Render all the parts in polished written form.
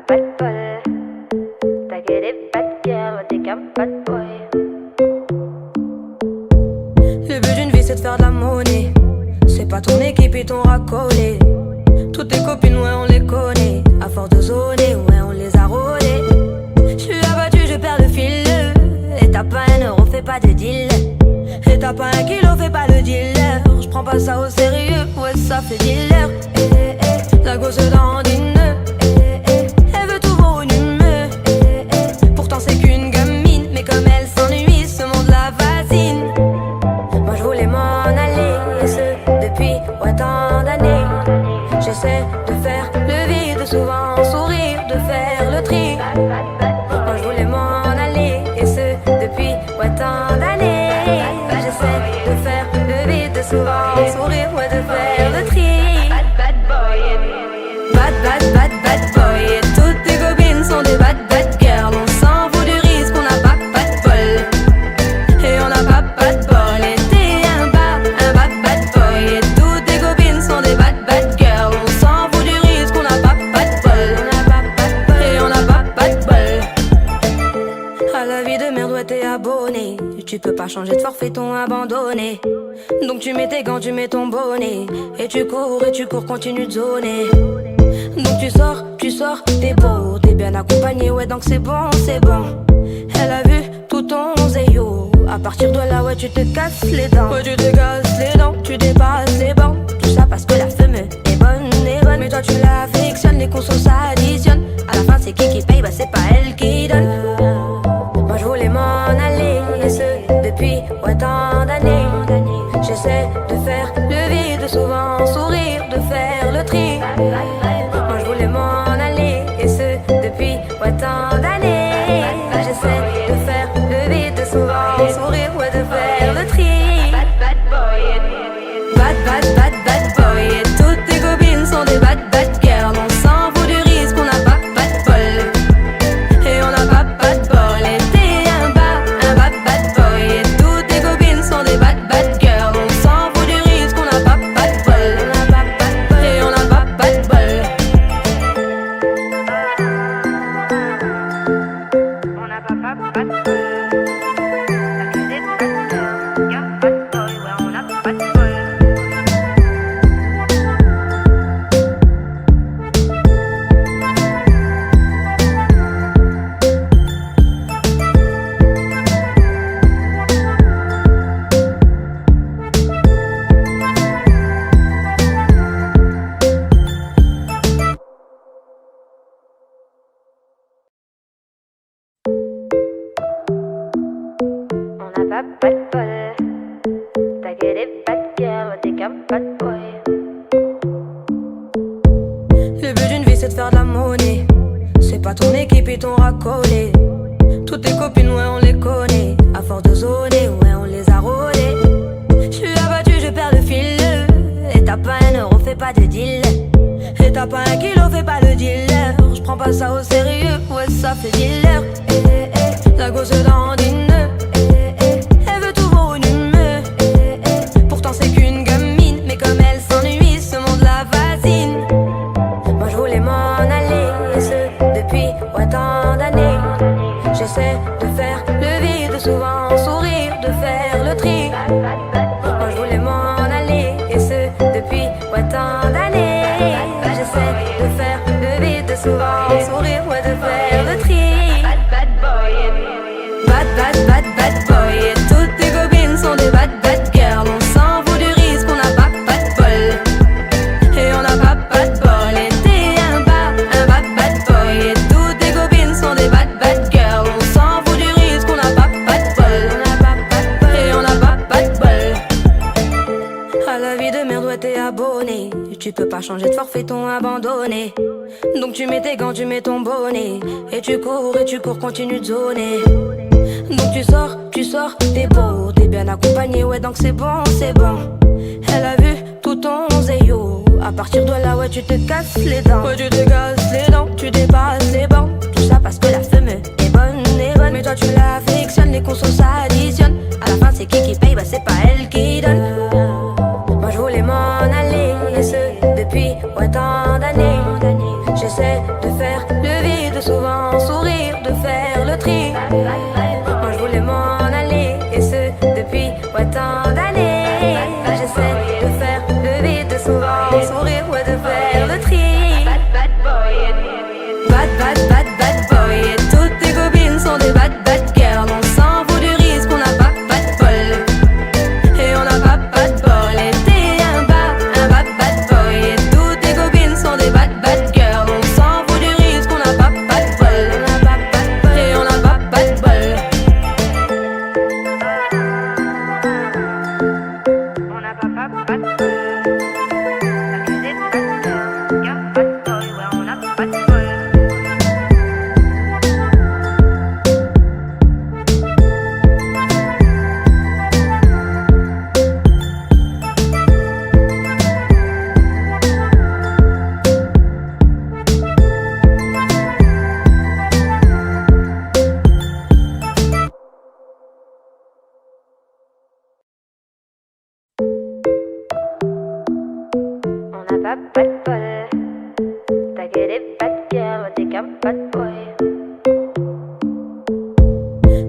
pas de bol. T'as que des bad girls, t'es qu'un bad boy. Le but d'une vie c'est de faire de la monnaie. C'est pas ton équipe et ton racolé. Toutes tes copines, ouais, on les connaît. À force de zoner, ouais, on les a rôlées. J'suis abattu, je perds le fil. Et t'as pas un euro, fais pas de deal. Et t'as pas un kilo, fais pas le dealer. J'prends pas ça au sérieux, ouais, ça fait dealer. La gosse dandine. Elle veut tout pour une humeur. Pourtant c'est qu'une gamine. Mais comme elle s'ennuie, ce monde la fascine. Moi je voulais m'en aller, et ce depuis tant d'années. J'essaie de faire le vide, souvent sourire, de faire le tri. Moi je voulais m'en aller, et ce depuis tant d'années. J'essaie de faire le vide, souvent sourire, ouais, de faire le tri. Bad boy. Bad boy. Et toutes tes copines sont des bad girls. On s'en fout du risque, on n'a pas de bol. Et on n'a pas de bol. Et t'es un bad boy. Et toutes tes copines sont des bad girls. On s'en fout du risque, on n'a pas de bol. Et on n'a pas de bol. À la vie de merde, ouais, t'es abonné. Tu peux pas changer de forfait, ton abandonné. Donc tu mets tes gants, tu mets ton bonnet. Et tu cours, continue de zoner. Donc tu sors, t'es beau, t'es bien accompagné, ouais, donc c'est bon. Elle a vu tout ton zéyo. À partir de là, ouais, tu te casses les dents. Ouais, tu te casses les dents, tu dépasses les bancs. Tout ça parce que la femme est bonne. Mais toi tu l'affectionnes, les consos s'additionnent. À la fin c'est qui paye, bah c'est pas elle qui donne. Moi je voulais m'en aller, et ce depuis tant d'années. J'essaie de faire le vide, souvent sourire, de faire le tri. Moi je voulais m'en aller, et ce depuis tant d'années. J'essaie de faire le vide, souvent sourire, ouais, de faire le tri. Bad boy. Bad boy. Et toutes tes copines sont des bad girls. On s'en fout du risque, on n'a pas de bol. Et on n'a pas de bol. Et t'es un bad boy. Et toutes tes copines sont des bad girls. On s'en fout du risque, on n'a pas de bol. Et on n'a pas de bol. On n'a pas de bol. T'as que des bad girls, y'a pas de boy, ouais, on n'a pas de bol. On n'a pas de bol. T'as que des bad girls, t'es qu'un bad boy. Le but d'une vie c'est de faire de la monnaie. C'est pas ton équipe et ton racolé. Toutes tes copines, ouais, on les connaît. À force de zoner, ouais, on les a rôlées. J'suis abattu, je perds le fil. Et t'as pas un euro, fais pas de deal. Et t'as pas un kilo, fais pas le dealer. J'prends pas ça au sérieux, ouais, ça fait dealer. La gosse dandine. Elle veut tout pour une humeur. Pourtant c'est qu'une gamine. Mais comme elle s'ennuie, ce monde la fascine. Moi je voulais m'en aller, et ce depuis tant d'années. J'essaie de faire le vide, souvent sourire, de faire le tri. Moi je voulais m'en aller, et ce depuis tant d'années. J'essaie de faire le vide, souvent sourire, ouais, de faire le tri. Bad boy. Bad boy. Et toutes tes copines sont des bad girls. On s'en fout du risque, on n'a pas de bol. Et on n'a pas de bol. Et t'es un bad boy. Et toutes tes copines sont des bad girls. On s'en fout du risque, on n'a pas de bol. Et on n'a pas de bol. À la vie de merde, ouais, t'es abonné. Tu peux pas changer de forfait, ton abandonné. Donc tu mets tes gants, tu mets ton bonnet. Et tu cours, continue de zoner. Donc tu sors, t'es beau, t'es bien accompagné, ouais, donc c'est bon. Elle a vu tout ton zéyo. À partir de là, ouais, tu te casses les dents. Ouais, tu te casses les dents, tu dépasses les bancs. Tout ça parce que la femme est bonne. Mais toi tu l'affectionnes, les consos s'additionnent. À la fin c'est qui paye, bah c'est pas elle qui donne. Moi je voulais m'en aller, et ce depuis tant d'années. J'essaie de faire le souvent sourire, ouais, de faire le tri. Bad boy. Bad boy. Et toutes tes copines sont des bad girls. On s'en fout du risque, on n'a pas de bol. Et on n'a pas de bol. Et t'es un bad boy. Et toutes tes copines sont des bad girls. On s'en fout du risque, on n'a pas de bol. Et on n'a pas de bol. On n'a pas de bol. T'as que des bad girls. Y'a bad boy, ouais, on n'a pas de bol. On n'a pas de bol. T'as que des bad girls, t'es qu'un bad boy.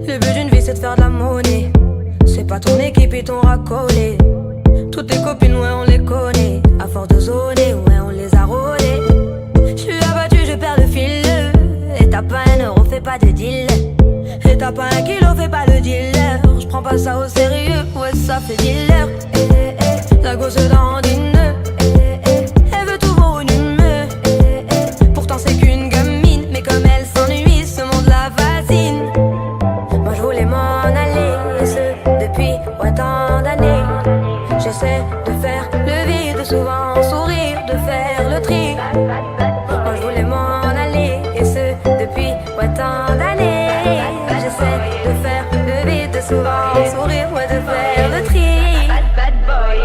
Le but d'une vie c'est de faire de la monnaie. C'est pas ton équipe et ton racolé. Toutes tes copines, ouais, on les connaît. À force de zoner, ouais, on les a rôlées. J'suis abattu, je perds le fil. Et t'as pas un euro, fais pas de deal. Et t'as pas un kilo, fais pas le dealer. J'prends pas ça au sérieux, ouais, ça fait dealer. La gosse dandine. Elle veut tout volume. Pourtant c'est qu'une gamine. Mais comme elle s'ennuie, ce monde la fascine. Moi je voulais m'en aller, et ce depuis tant d'années. J'essaie de faire le vide, souvent sourire, de faire le tri. Moi je voulais m'en aller, et ce depuis tant d'années. J'essaie de faire le vide, souvent sourire, ouais, de faire le tri. Bad boy.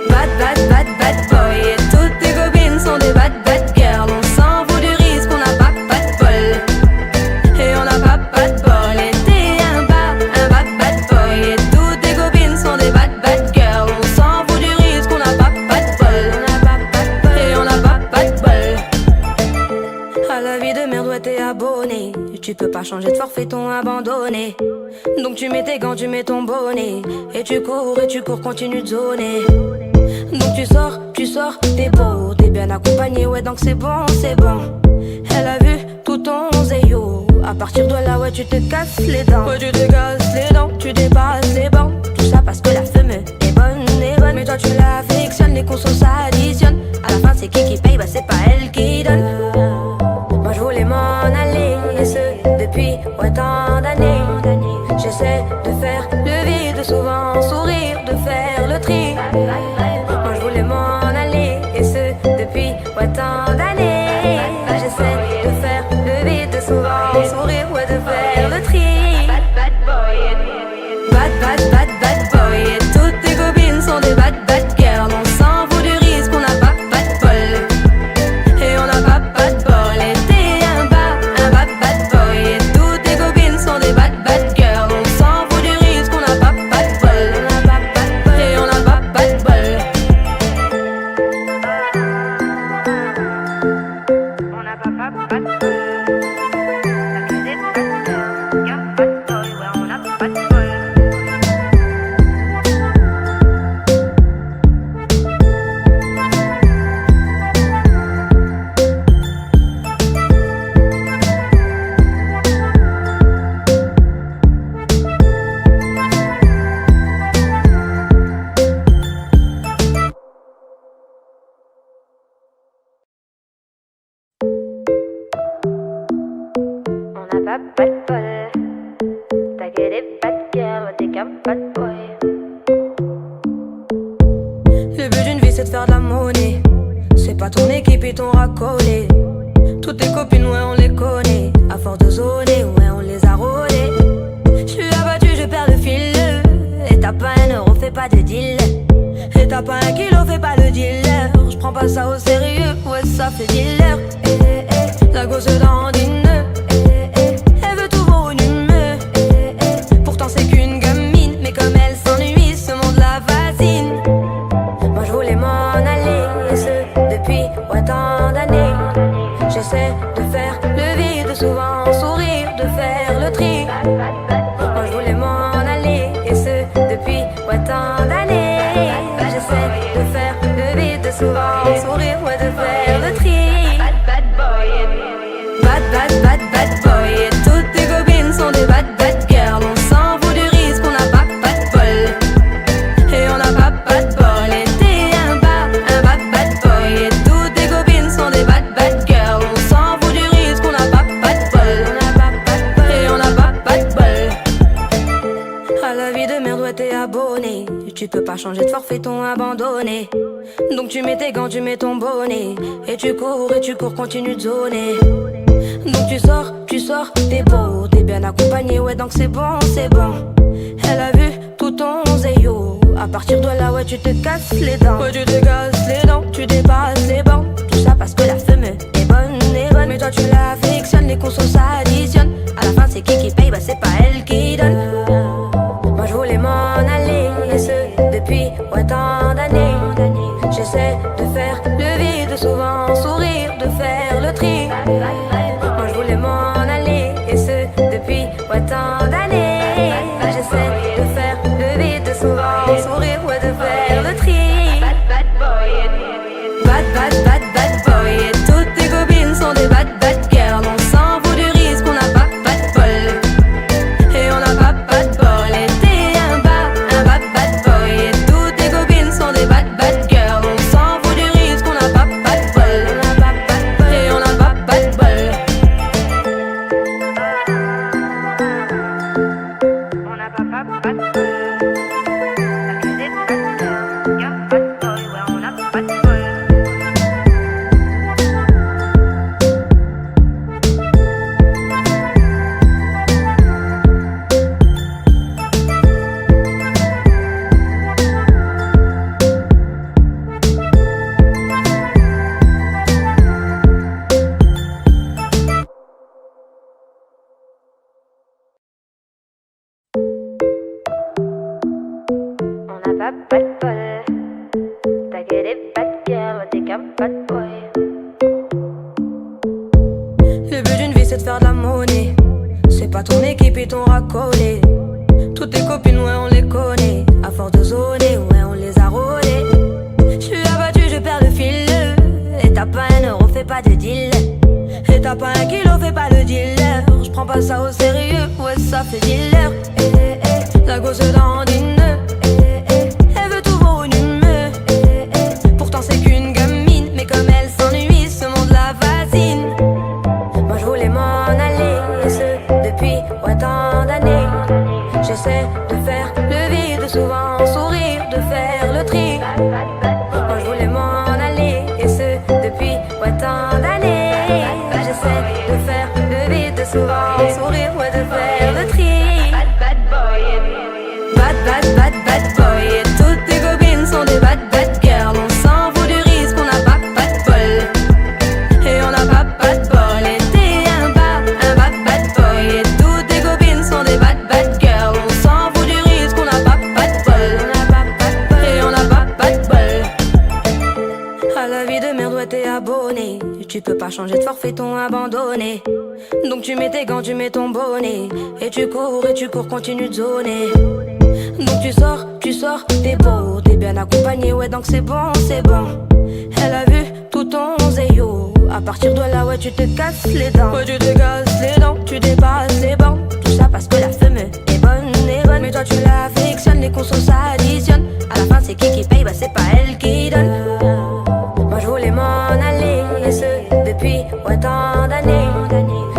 Bad boy. Et toutes tes copines sont des bad girls. On s'en fout du risque, on n'a pas de bol. Et on n'a pas de bol. Et t'es un bad boy. Et toutes tes copines sont des bad girls. On s'en fout du risque, on n'a pas de bol. Et on n'a pas de bol. À la vie de merde, ouais, t'es abonné. Tu peux pas changer de forfait, ton abandonné. Donc tu mets tes gants, tu mets ton bonnet. Et tu cours, continue de zoner. Donc tu sors, t'es beau, t'es bien accompagné, ouais, donc c'est bon. Elle a vu tout ton zéyo. À partir de là, ouais, tu te casses les dents. Ouais, tu te casses les dents, tu dépasses les bancs. Tout ça parce que la femme est bonne. Mais toi tu l'affectionnes, les consos s'additionnent. À la fin c'est qui paye, bah c'est pas elle qui donne. Moi je voulais m'en aller, et ce depuis tant d'années. J'essaie de faire le vide, souvent sourire, de faire le tri. Moi je voulais m'en aller, et ce depuis tant d'années. J'essaie de faire le vide, souvent sourire, ouais, de faire le tri. Bad boy. Bad boy. Et toutes tes copines sont des bad girls. On s'en fout du risque, on n'a pas de bol. Et on n'a pas de bol. Et t'es un bad boy. Et toutes tes copines sont des bad girls. On s'en fout du risque, on n'a pas de bol. Et on n'a pas de bol. On n'a pas de bol. T'as que des bad girls. Y'a bad boy, ouais, on n'a pas de bol. On n'a pas de bol. T'as que des bad girls, t'es qu'un bad boy. Le but d'une vie c'est de faire de la monnaie. C'est pas ton équipe et ton racolé. Toutes tes copines, ouais, on les connaît. À force de zoner, ouais, on les a rôlées. J'suis abattu, je perds le fil. Et t'as pas un euro, fais pas de deal. Et t'as pas un kilo, fais pas le dealer. J'prends pas ça au sérieux, ouais, ça fait dealer. La gosse dandine. Elle veut tout volume. Pourtant c'est qu'une gamine. Mais comme elle s'ennuie, ce monde la fascine. Moi je voulais m'en aller, et ce depuis tant d'années. J'essaie de faire le vide, souvent sourire, de faire le tri. Moi je voulais m'en aller, et ce depuis tant d'années. J'essaie de faire le vide, souvent souvent sourire, ouais, de faire le tri. Bad boy. Bad boy. Et toutes tes copines sont des bad girls. On s'en fout du risque, on n'a pas de bol. Et on n'a pas de bol. Et t'es un bad boy. Et toutes tes copines sont des bad girls. On s'en fout du risque, on n'a pas de bol. Et on n'a pas de bol. À la vie de merde, ouais, t'es abonné. Tu peux pas changer de forfait, t'ont abandonné. Donc tu mets tes gants, tu mets ton bonnet. Et tu cours, continue de zoner. Donc tu sors, t'es beau, t'es bien accompagné, ouais, donc c'est bon. Elle a vu tout ton zéyo. À partir de là, ouais, tu te casses les dents. Ouais, tu te casses les dents, tu dépasses les bancs. Tout ça parce que la femme est bonne. Mais toi tu l'affectionnes, les consos s'additionnent. À la fin c'est qui paye, bah c'est pas elle qui donne. Moi je voulais m'en aller, et ce depuis tant d'années. J'essaie de faire le vide, souvent sourire, de faire le tri. Moi je voulais m'en aller, et ce depuis tant d'années. J'essaie de faire le vide, souvent sourire, ouais, de faire le tri. Bad boy. Bad boy. Et toutes tes copines sont des bad girls. On s'en fout du risque, on n'a pas de bol. Et on n'a pas de bol. Et t'es un bad boy. Et toutes tes copines sont des bad girls. On s'en fout du risque, on n'a pas de bol. Et on n'a pas de bol. On n'a pas de bol. Accusé de bad girl. Y'a bad boy, ouais, on n'a pas de bol. On n'a pas de bol. T'as que des bad girls, t'es qu'un bad boy. Le but d'une vie c'est de faire de la monnaie. C'est pas ton équipe et ton racolé. Toutes tes copines, ouais, on les connaît. À force de zoner, ouais, on les a rôlées. J'suis abattu, je perds le fil. Et t'as pas un euro, fais pas de deal. Et t'as pas un kilo, fais pas le dealer. J'prends pas ça au sérieux, ouais, ça fait dealer. La gosse dandine. Elle veut tout volumineux. Pourtant c'est qu'une gamine. Mais comme elle s'ennuie, ce monde la fascine. Moi je voulais m'en aller, et ce depuis tant d'années. J'essaie de faire le vide, souvent sourire, de faire le tri. Moi je voulais m'en aller, et ce depuis tant d'années. J'essaie de faire le vide, souvent sourire, ouais, de faire le tri. Bad boy. Bad boy. Et toutes tes copines sont des bad girls. On s'en fout du risque, on n'a pas de bol. Et on n'a pas de bol. Et t'es un bad boy. Et toutes tes copines sont des bad girls. On s'en fout du risque, on n'a pas de bol. Et on n'a pas de bol. À la vie de merde, ouais, t'es abonné. Tu peux pas changer de forfait, t'ont abandonné. Donc tu mets tes gants, tu mets ton bonnet. Et tu cours, continue de zoner. Donc tu sors, t'es beau, t'es bien accompagné, ouais, donc c'est bon. Elle a vu tout ton zéyo. À partir de là, ouais, tu te casses les dents. Ouais, tu te casses les dents, tu dépasses les bancs. Tout ça parce que la femme est bonne. Mais toi tu l'affectionnes, les consos s'additionnent. À la fin c'est qui paye, bah c'est pas elle qui donne. Moi je voulais m'en aller, et ce depuis tant d'années.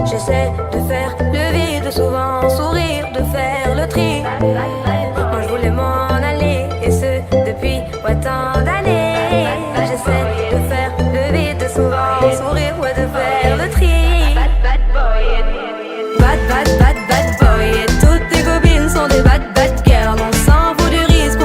J'essaie de faire le vide, souvent sourire, de faire le tri. Moi je voulais m'en aller, et ce depuis tant d'années. J'essaie de faire le vide, souvent sourire, ouais, de faire le tri. Bad boy. Bad boy. Et toutes tes copines sont des bad girls. On s'en fout du risque,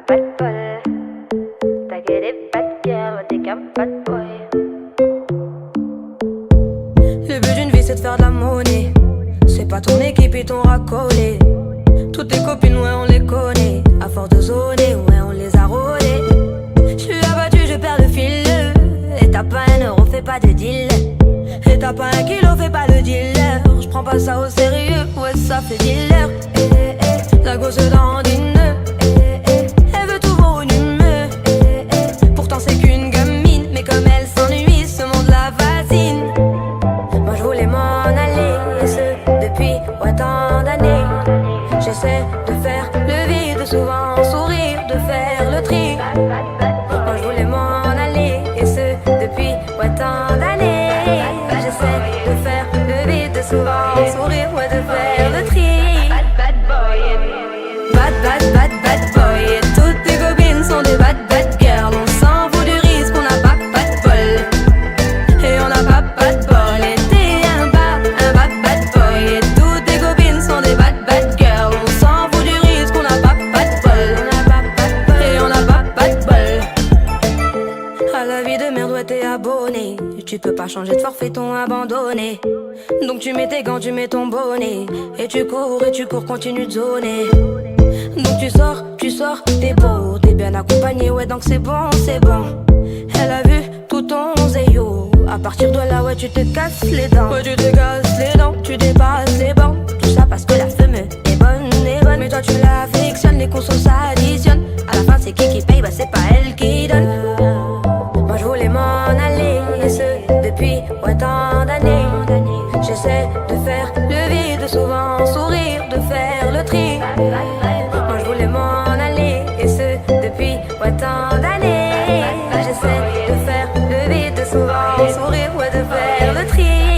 pas de bol. T'as que des bad girls, t'es qu'un bad boy. Le but d'une vie c'est de faire de la monnaie. C'est pas ton équipe et ton racolé. Toutes tes copines, ouais, on les connaît. À force de zoner, ouais, on les a rôlées. J'suis abattu, je perds le fil. Et t'as pas un euro, fais pas de deal. Et t'as pas un kilo, fais pas le dealer. J'prends pas ça au sérieux, ouais, ça fait dealer. La gosse dandine. Elle veut tout voir une humeur. Pourtant c'est qu'une gamine. Mais comme elle s'ennuie, ce monde la fascine. Moi je voulais m'en aller, et ce depuis autant d'années. J'essaie de faire le vide, souvent sourire, de faire le tri. Moi je voulais m'en aller, et ce depuis autant d'années. J'essaie de faire le vide, souvent sourire, ouais, de faire le tri. Bad boy. Bad boy. Et toutes tes copines sont des bad girls. On s'en fout du risque, on n'a pas de bol. Et on n'a pas de bol. Et t'es un bad boy. Et toutes tes copines sont des bad girls. On s'en fout du risque, on n'a pas de bol. Et on n'a pas de bol. À la vie de merde, ouais, t'es abonné. Tu peux pas changer de forfait, t'ont abandonné. Donc tu mets tes gants, tu mets ton bonnet. Et tu cours, continue de zoner. Donc tu sors, t'es beau, t'es bien accompagné, ouais, donc c'est bon. Elle a vu tout ton zéyo. À partir de là, ouais, tu te casses les dents. Ouais, tu te casses les dents, tu dépasses les bancs. Tout ça parce que la femme est bonne. Mais toi tu l'affectionnes, les consos s'additionnent. À la fin c'est qui paye, bah c'est pas elle qui donne. Moi je voulais m'en aller, et ce depuis autant d'années. J'essaie de faire le vide, souvent sourire, de faire le tri. Moi je voulais m'en aller, et ce depuis autant d'années. J'essaie de faire le vide, souvent sourire, ouais, de faire le tri.